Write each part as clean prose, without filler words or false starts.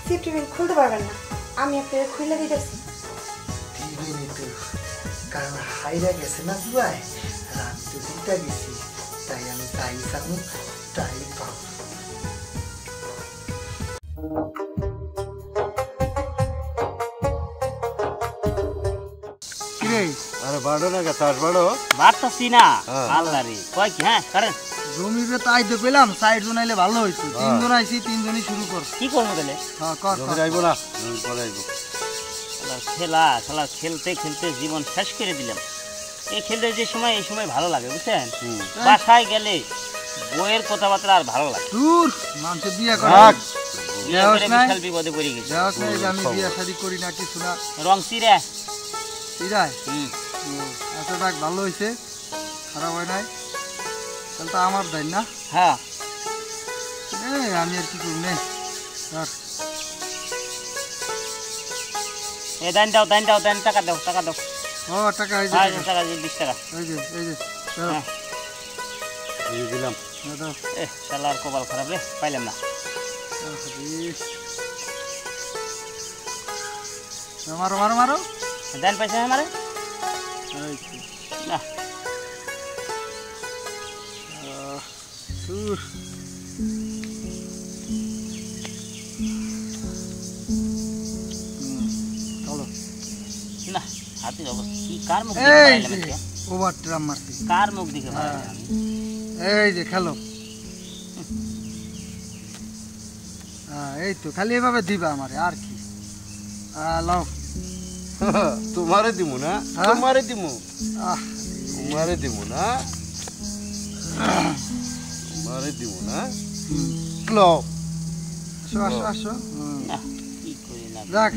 সিটিভিন খুলতে পারবেন না, আমি আপনাকে খুলে দিতেছি। দিবেনি তো, কারণ হাইরা গেছে না জুয়ায়, আর আমি তো জিতা গেছি, তাই আমি তাই চাবো তাই পাবো। আরে বাড়ো না চাষ বাড়ো বাড়তাছি না আল্লাহ রে কয় কি হ্যাঁ করেন জমিতে তাই তো পেলাম, 60 জন আইলে ভালো হইতো। 3 জন আইছি, 3 জনই শুরু কর। কি করবো তাহলে? হ্যাঁ কর। জমি আইবো না, জমি পরে আইবো। খেলা খেলতে খেলতে জীবন শেষ করে দিলাম। এই খেলতে যে সময় এই সময় ভালো লাগে বুঝছেন, বাসায় গেলে বইয়ের কথাবার্তা আর ভালো লাগে। দূর মানুষ বিয়ে করে, বিয়ে করে বিশাল বিপদে পড়ে গেছে। আমি বিয়ে শাদী করি না কিছু না। রং চিরা চিরাই আচ্ছা দেখ, ভালো হয়েছে, খারাপ হয় নাই। তাহলে তো আমার দায় না? হ্যাঁ আমি আর কি করব নে। এ দান দাও দান দাও দান, টাকা দাও টাকা দাও। ও টাকা এই যে টাকা 20 টাকা এই যে এই দিলাম। দাও। শালার কপাল খারাপ রে, পাইলাম না। মারো মারো মারো। দেন পয়সা আমারে না। না হাতির অবস্থা কি, কার মুখ দেখে ওভার ট্রাম মারছি, কার মুখ দেখে? এই যে খেলো। এই তো খালি এভাবে দিবা আমারে, আর কি। লাও তোমারে দিমু না, তোমারে দিমু, তোমারে দিমু না, তোমারে দিমু না। লাও আসো আসো আসো। না কি করি না, দেখ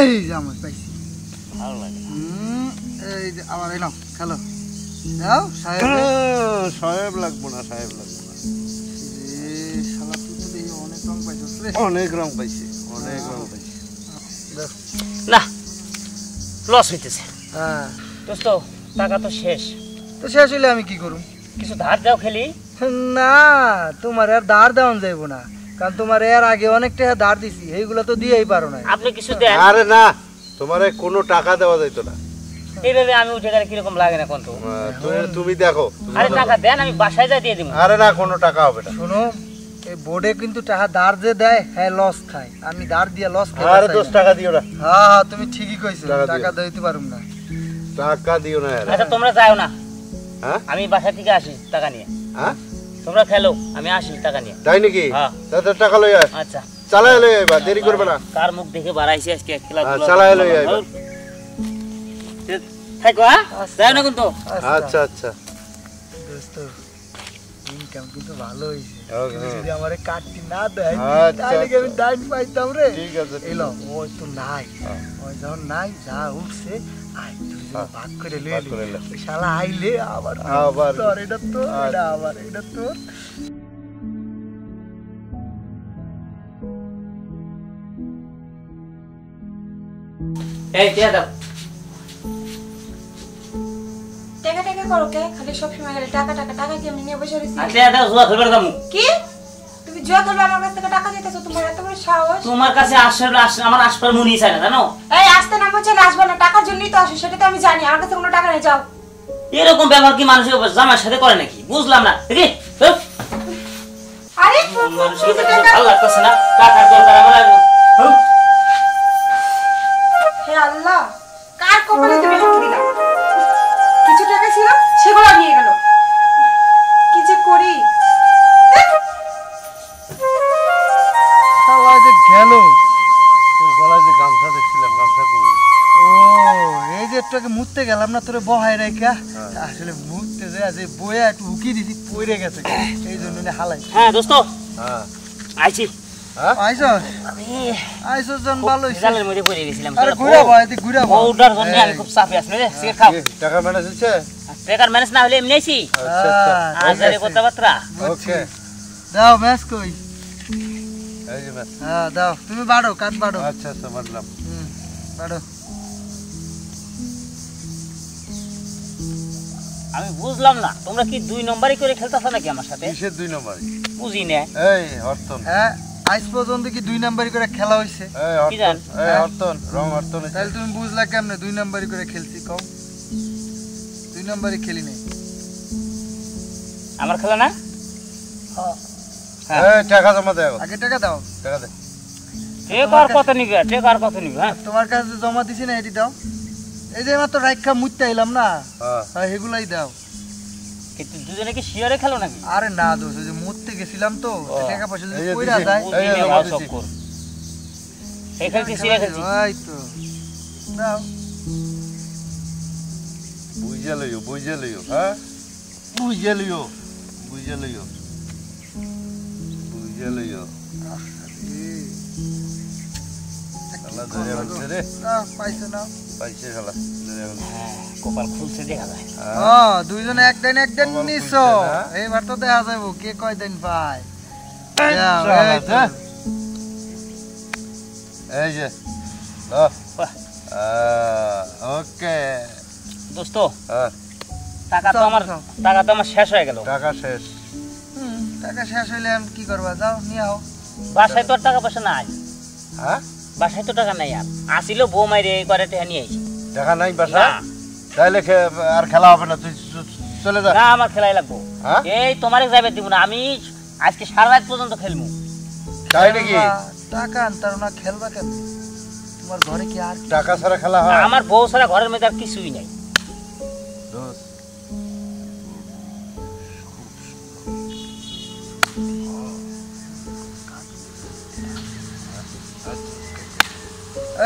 এই যে আমার পাইছি, ভালো লাগে। এই যে আবার এই নাও খেলো। দাও সাহেব। সাহেব লাগবো না, সাহেব লাগবো না। শালা তুই তো দেখি অনেক রং পাইছিস রে। অনেক রং পাইছি, অনেক রং পাইছি। না লস হইতেছে। হ্যাঁ দোস্ত টাকা তো শেষ। তো শেষ হইলে আমি কি করুম? কিছু ধার দাও খেলি। না তোমার আর ধার দেওয়ান যাইব না, কারণ তোমার এর আগে অনেক টাকা ধার দিছি, এইগুলা তো দিয়েই পারো না। আপনি কিছু দেন। আরে না, তোমারে কোনো টাকা দেওয়া যাইতো না। এইভাবে আমি উঠে গেলে কিরকম লাগে না কোন? তুমি দেখো। আরে টাকা দেন, আমি বাসায় যা দিয়ে দিব। আরে না, কোনো টাকা হবে না। শোনো, এই বোর্ডে কিন্তু টাকা ধার যে দেয় হ্যাঁ লস খায়, আমি ধার দিয়ে লস খাই। আরে 10 টাকা দিও না। হ্যাঁ তুমি ঠিকই কইছো, টাকা টাকা দিতে পারুম না। টাকা দিও না। আচ্ছা তোমরা যাও না, হ্যাঁ আমি বাসা থেকে আসি টাকা নিয়ে। হ্যাঁ তোমরা খেলো, আমি আসি টাকা নিয়ে। তাই নাকি? হ্যাঁ তাতে টাকা লই আয়। আচ্ছা চালায় লই আইবা, দেরি করবে না। কার মুখ দেখে বাড়াইছি আজকে খেলাধুলা। চালায় লই আইবা। থাকো হ্যাঁ, যাও না কিন্তু। আচ্ছা আচ্ছা দোস্ত ইনকাম কিন্তু ভালো হইছে। ওকে। যদি আমারে কাটতি না দেয় আচ্ছা, তাহলে কি আমি ডাইন পাইতাম রে। ঠিক আছে। এলো ওই তো নাই, ওই যখন নাই যা উঠছে আই তুই ভাগ করে লইলি। ওই শালা আইলে আবার তোর এটা তো এটা আবার এটা তো। এই দিয়া দাও। টাকা টাকা করো কে? খালি সব সময় খালি টাকা টাকা টাকা, কি আমি নিয়ে বসে রইছি? দিয়া দাও, জুয়া খেলবার দাম। কি তুমি জুয়া খেলবে আমার কাছ থেকে টাকা চাইতেছো? তোমার এত বড় সাহস? তোমার কাছে আসলে আমার আসবার মনে চায় না জানো? এই আসতে না বলছে আসবে না, টাকার জন্যই তো আসে, সেটা তো আমি জানি। আমার কাছে কোনো টাকা নেই, যাও। এরকম ব্যবহার কি মানুষের জামার সাথে করে নাকি? বুঝলাম না। দেখি আরে মানুষের ভালো লাগতেছে না, টাকার দরকার আমার। হে আল্লাহ, কার কপালে তুমি লিখে দিলা? কিছু টাকা ছিল সেগুলো নিয়ে গেল, কি যে করি। শালা যে গেল। তোর গলায় যে গামছা দেখছিলাম, গামছা কই? ও এই যে একটু আগে মুততে গেলাম না তোরে বহাই রেখা, আসলে মুততে যে আজ বইয়া একটু উকি দিছি, পড়ে গেছে, এই জন্য হালাই। হ্যাঁ দোস্ত হ্যাঁ আইছি। আইছস? আমি আইছস জন ভালো হইছে। জালের মধ্যে পড়ে গেছিলাম। আরে ঘুরা ভাই, তুই ঘুরা ভাই। ওটার জন্য আমি খুব চাপে আছি রে। সিগারেট খাও। টাকা ম্যানেজ হচ্ছে? টাকার ম্যানেজ না হলে এমনি আইছি। আচ্ছা আচ্ছা আজারে কথাবার্তা। ওকে। দাও ম্যাচ কই? এই যে ম্যাচ। হ্যাঁ দাও, তুমি বাড়ো, কাট বাড়ো। আচ্ছা আচ্ছা বাড়লাম। বাড়ো। আমি বুঝলাম না, তোমরা কি 2 নম্বরই করে খেলতেছ নাকি আমার সাথে? কিসের 2 নম্বর? বুঝি না। এই অর্থন। হ্যাঁ আজ পর্যন্ত কি 2 নাম্বারই করে খেলা হইছে? কি জান? হরতন রং হরতন তাহলে তুমি বুঝলা কেমনে 2 নাম্বারই করে খেলছি কও? 2 নাম্বারই খেলি নাই। আমার খেলা না? এই টাকা জমা দে এখন আগে টাকা দাও। টাকা দে টেকার কত নিবে? টেকার কত নিবে? হ্যাঁ তোমার কাছে যে জমা দিছি না এটি দাও। এই যে মাত্র রাইখা মুইতে আইলাম না, হ্যাঁ হ্যাঁ এগুলাই দাও। কিন্তু দুজনে কি শিয়ারে খেলো নাকি? আরে না দোষ, ওই যে মুততে গেছিলাম তো, ও। টাকা পয়সা যদি এই যে কইরা দিছি। যায়। এই যে জমা দিছি। এই খেলছি সিরা খেলছি। ওই তো দাও। বুঝে লইও হ্যাঁ বুঝে লইও আল্লাহ ধরে বলছে রে দাও, পাইছো না? পাইছে শালা ধরে বলছে হ্যাঁ কপাল খুলছে দেখা যায়। হ্যাঁ দুইজনে একদিন কপাল নিছো। খুলছে না? এইবার তো দেখা যাবো কে কয় দিন পায়। যাও, শালা, এই তো। হ্যাঁ। এই যে লো বাহ, ওকে দোস্ত হ্যাঁ টাকা তো চল, আমার চল। টাকা তো আমার শেষ হয়ে গেল। টাকা শেষ টাকা শেষ হইলে আমি কি করবা? যাও নিয়ে আও। বাসায় তো আর টাকা পয়সা নাই। হ্যাঁ বাসায় তো টাকা নাই আর। আসিল বউ মাইরে এই করে টেহা নিয়ে আইছি। টাকা নাই বাসা না তাইলে আর খেলা হবে না তুই চলে যা না আমার খেলাই লাগবো। হ্যাঁ? এই তোমারে যাবে দিব না, আমি আজকে সারা রাত পর্যন্ত খেলবো। তাই নাকি খেলবা, টাকা আনতার না, খেলবা কেন? তোমার ঘরে কি আর টাকা ছাড়া খেলা হয় আমার বউ ছাড়া ঘরের মধ্যে আর কিছুই নাই। দোস্ত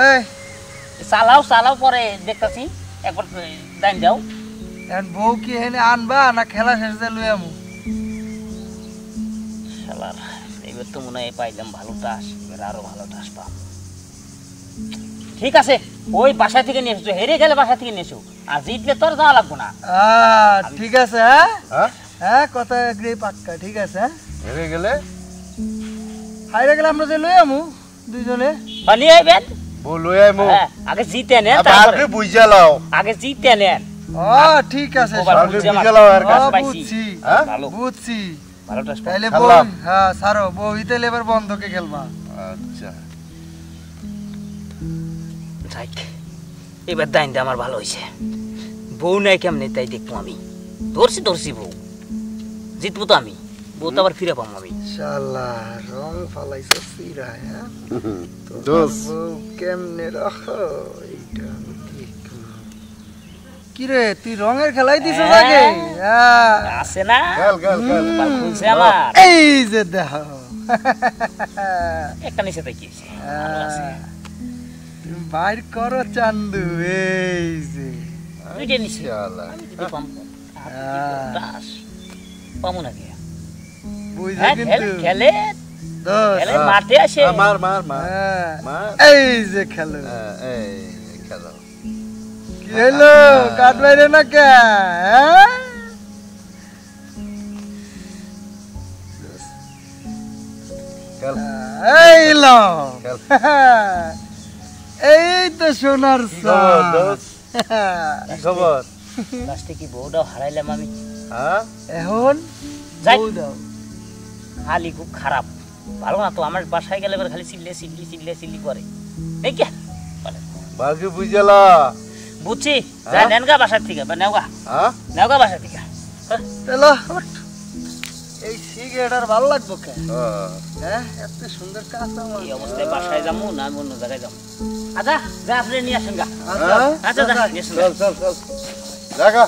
এই চালাও চালাও পরে দেখতাছি একবার দাইন যাও। এখন বউ কি এনে আনবা না খেলা শেষ দিয়ে লই আমু? শালার এবার তো মনে হয় পাইলাম ভালো টাস, এবার আরো ভালো টাস পাম। ঠিক আছে ওই বাসা থেকে নিয়ে এসো, হেরে গেলে বাসা থেকে নিয়ে এসো, আর জিতলে তোর যাওয়া লাগবো না। ঠিক আছে, হ্যাঁ হ্যাঁ হ্যাঁ কথা এগ্রি পাক্কা। ঠিক আছে, হ্যাঁ হেরে গেলে হাইরে গেলে আমরা যে লই আমু দুইজনে। নিয়ে আইবেন। বলুই মু হ্যাঁ, আগে জিতে নেন, আবার তারপরে বুঝা লাও আগে জিতে নেন। ও ঠিক আছে, ওবার আগে বুঝে আমার বুঝে লাও আর টাস ও, পাইছি। বুঝছি। হ্যাঁ? ভালো বুঝছি। ভালো টাস পাইছি। তাইলে বউ, খেললাম। হ্যাঁ সারো বউ হিতে এবার বন্ধকে খেলবা। আচ্ছা যাক, এবার দাইনটা আমার ভালো হয়েছে। বউ নাই কেমনে তাই দেখবো আমি। ধরছি বউ, জিতবো তো আমি, বউ তো আবার ফিরে পাবো আমি। শালা রং ফালাইছো সিরায়, হ্যাঁ দোস বউ কেমনে রাখো এইটা আমি দেখবো। কি রে তুই রঙের খেলাই দিছ হ্যাঁ। আগে? হ্যাঁ। আছে না খেল কপাল খুলছে আমার। এই যে দেখো একটা নিচে দেখিয়েছি। তুমি বাইর করো চান্দু। এই যে দুইটা নিচে শালা আমি যদি পাবো টাস পাবো নাকি? বুঝে হ্যাঁ, কিন্তু খেলে দোষ। খেলে মাঠে আসে। মার হ্যাঁ। মার এই যে খেলো এই খেলো কি হলো কাট বাইরে না কে? হ্যাঁ? খেল এই লো খেল এই তো সোনার কি খবর দোস কি খবর লাস্টে কি বউটাও হারাইলাম আমি। হ্যাঁ এখন যাই। বউ দাও। হালি খুব খারাপ, ভালো না তো। আমার বাসায় গেলে এবার খালি চিল্লি করে। দেখে বাকি বুঝলা বুঝছি, যা নেনগা বাসার থেকে, বা নেওগা হ্যাঁ বাসার থেকে। চলো ওঠ। এই সিগারেট আর ভালো লাগবো কে? হ্যাঁ। হ্যাঁ এত সুন্দর কাজ আমার। এই অবস্থায় বাসায় যাবো না আমি অন্য জায়গায় যাবো? আচ্ছা যা, আপনি নিয়ে আসেন গা। হ্যাঁ? আচ্ছা যা নিয়ে আসেন গা। চল দেখা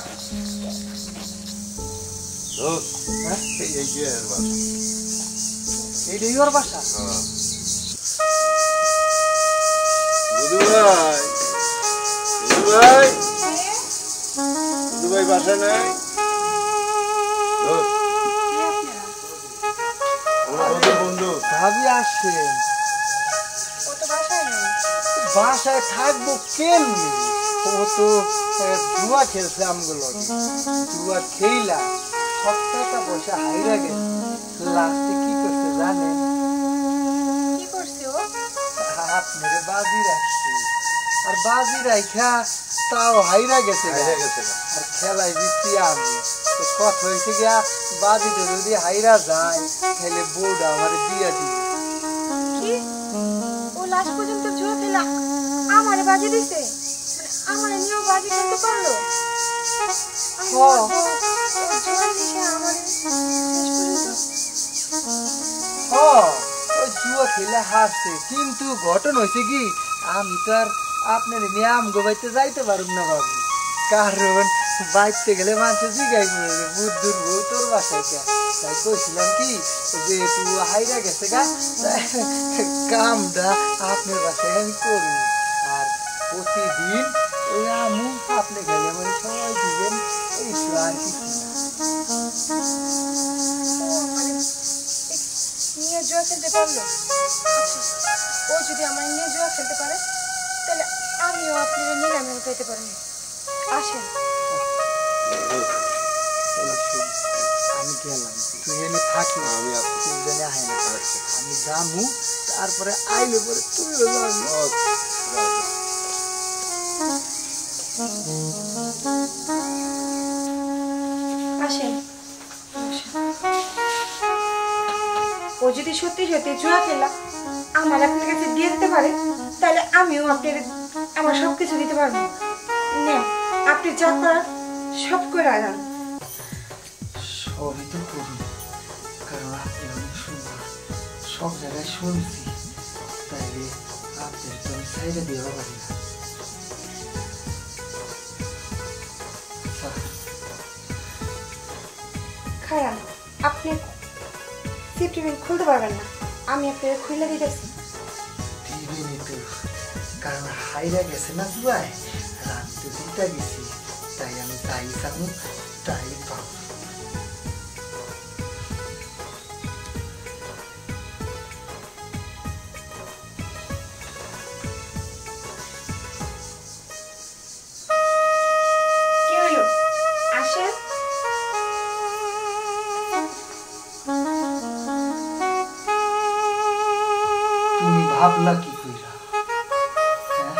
দোস এই যে এবার এইটাই ওর বাসা। বুধু ভাই বাসা নাই দোস বন্ধু ভাবি আসছে বাসায় থাকবো কেমনি? ও তো জুয়া খেলছে আমগুলো, জুয়া খেলা সব টাকা পয়সা হাইরা গেছে। লাস্টে কি করছে জানেন? কি করছে ও? হাত মেরে বাজি রাখছে, আর বাজি রাখা তাও হাইরা গেছে গা। হাইরা গেছে গা। আর খেলায় জিতছি আমি। তো কথা হয়েছে গিয়া বাজিতে যদি হাইরা যায় তাহলে বউটা আমার দিয়া দিবে। লাস্ট পর্যন্ত জুয়া খেলা আমারে বাজি দিছে, আমারে নিয়েও বাজি খেলতে পারলো। ওই জুয়া খেলে হাসছে, কিন্তু ঘটনা হয়েছে কি আমি তো আর আপনার নিয়াম গোবাইতে যাইতে পারব না ভাবি, কারণ বাইতে গেলে মানুষ জিগাই বুদ্ধুর বউ তোর বাসায় কে, তাই কইছিলাম কি যে তুই হাইরা গেছে গা কামটা আপনার বাসায় আমি করি, আর প্রতিদিন ওই আমু আপনি গেলে মানে সবাই দিবেন, এই তো আর কিছু না। নিয়ে জুয়া খেলতে পারলো, ও যদি আমার নিয়ে জুয়া খেলতে পারে তাহলে আমিও আপনারা নিলামে উঠাইতে পারবো। আসেন। আমি গেলাম, তুই এনে থাকি, আমি আয় না, আমি যাবো, তারপরে আইলে পরে তুইও যাবি। আসেন। ও যদি সত্যি সত্যি জুয়া খেলা আমার আপনার কাছে দিয়ে দিতে পারে তাহলে আমিও আপনার আমার সবকিছু দিতে পারবো। নেন, আপনি যা করার সব করে আনান। সবই তো করি, কারণ আপনি অনেক সুন্দর, সব জায়গায় শুনছি, তাইলে আপনার তো আমি সাইডে দেওয়া পারি না। খায়ান, আপনি সিফটিভিন খুলতে পারবেন না, আমি আপনাকে খুলে দিতেছি। দিবিনি তো, কারণ হাইরা গেছে না জুয়ায়, আমি তো জিতা গেছি, তাই আমি তাই চাবো তাই পাবো। কি হলো? আসেন। তুমি ভাবলা কি কইরা? হ্যাঁ?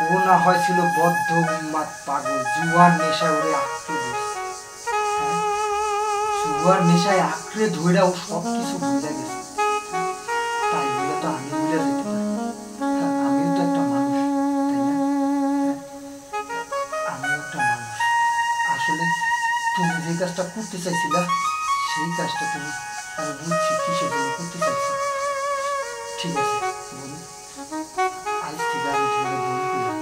ও না হয়েছিল বদ্ধ উন্মাদ পাগল, জুয়ার নেশায় ওরে আঁকড়ে ধরছে। হ্যাঁ? জুয়ার নেশায় আঁকড়ে ধইরা ও সব কিছু ভুলে গেছে। তাই বলে তো আমি ভুলে যেতে পারি? হ্যাঁ, আমিও তো একটা মানুষ, তাই না? হ্যাঁ? আমিও একটা মানুষ। আসলে তুমি যে কাজটা করতে চাইছিলা সেই কাজটা তুমি, আমি বুঝছি কিসের জন্য করতে চাইছি। ঠিক আছে বলুন, আজ থেকে আমি তোমার বোন করলাম,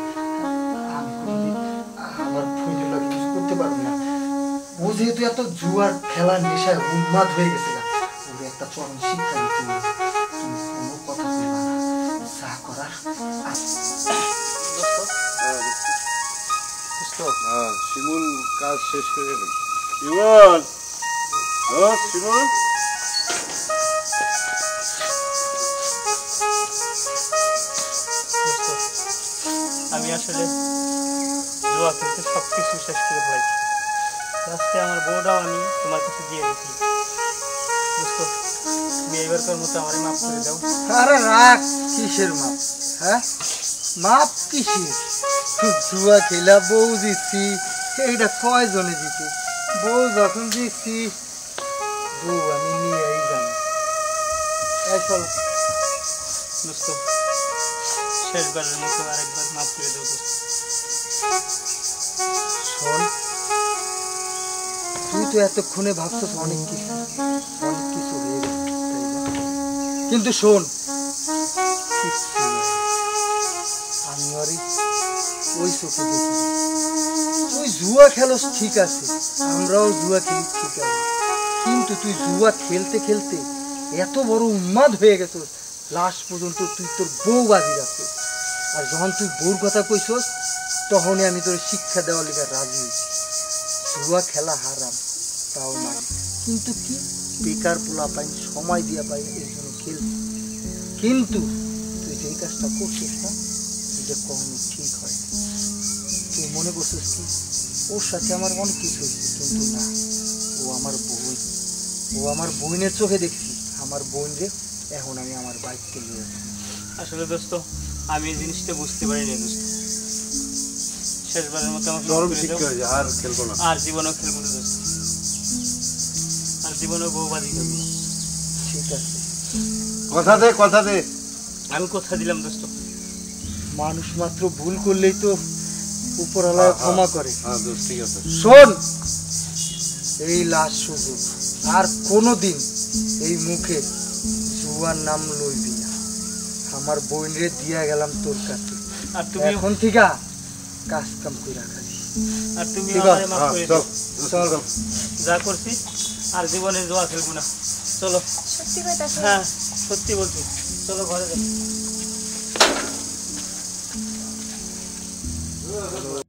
আমি কোনোদিন আমার বোনের লাগে কিছু করতে পারবো না। ও যেহেতু এত জুয়ার খেলার নেশায় উন্মাদ হয়ে গেছে না, ওর একটা চরম শিক্ষা দিতে হবে। তুমি কোনো কথা বলবা না, যা করার শিমুল কাজ শেষ করে গেলেন। শিমুল, ও শিমুল, আমি আসলে জুয়া খেলতে সব কিছু শেষ করে ফেলাইছি, লাস্টে আমার বউটাও আমি তোমার কাছে দিয়ে দিচ্ছি। বুঝতো, তুমি এবারকার মতো আমার মাফ করে দাও। আরে রাখ, কিসের মাপ? হ্যাঁ, মাপ কিসের? জুয়া খেলা বউ দিচ্ছি, এইটা কয়জনে দিতে? বউ যখন দিচ্ছি বউ আমি নিয়েই যাবো। এই চলো। বুঝতো, শেষবারের মতো আরেকবার মাফ করে দাও। শোন, তুই তো এতক্ষণে ভাবছিস অনেক কিছু হয়ে গেছে, তাই না? কিন্তু শোন, কিচ্ছু না। আমি আরে ওই চোখে দেখি, তুই জুয়া খেলোস ঠিক আছে, আমরাও জুয়া খেলি ঠিক আছে, কিন্তু তুই জুয়া খেলতে খেলতে এত বড় উন্মাদ হয়ে গেছ, লাস্ট পর্যন্ত তুই তোর বউ বাজি রাখছিস। আর যখন তুই বউর কথা কইছস তখনই আমি তোর শিক্ষা দেওয়ার লেগে রাজি হয়েছি। জুয়া খেলা হারাম তাও মানে, কিন্তু কি বেকার পোলা পাই, সময় দিয়া পাই, এই জন্য খেলছি। কিন্তু তুই যেই কাজটা করছিস না, এটা কখনো ঠিক হয় না। তুই মনে করছিস কি ওর সাথে আমার অনেক কিছু হয়েছে, কিন্তু না, ও আমার বোন, ও আমার বোনের চোখে দেখছি আমার বোন যে এখন আমি আমার বাইককে নিয়ে যাচ্ছি। আসলে দোস্ত, আমি এই জিনিসটা বুঝতে পারিনি দোস্ত। শেষবারের মতো আমাকে চরম শিক্ষা হয়েছে, আর খেলবো না, আর জীবনেও খেলবো না দোস্ত, আর জীবনেও বউবাজি করবো না। ঠিক আছে, কথা দে, কথা দে। আমি কথা দিলাম দোস্ত। মানুষ মাত্র ভুল করলেই তো উপরওয়ালা ক্ষমা করে। হ্যাঁ দোস্ত ঠিক আছে। শোন, এই লাস্ট সুযোগ, আর কোনোদিন এই মুখে জুয়ার নাম লইবি না। আমার বোনরে দিয়া গেলাম তোর কাছে, আর তুমি এখন থেকে কাজ কাম করে রাখাবি। আর তুমি ঠিক আমারে আছে, মাফ করে চল দিও। চল যা করছি আর জীবনে জুয়া খেলবো না। চলো। সত্যি কথা হ্যাঁ সত্যি বলছি, চলো ঘরে যাই।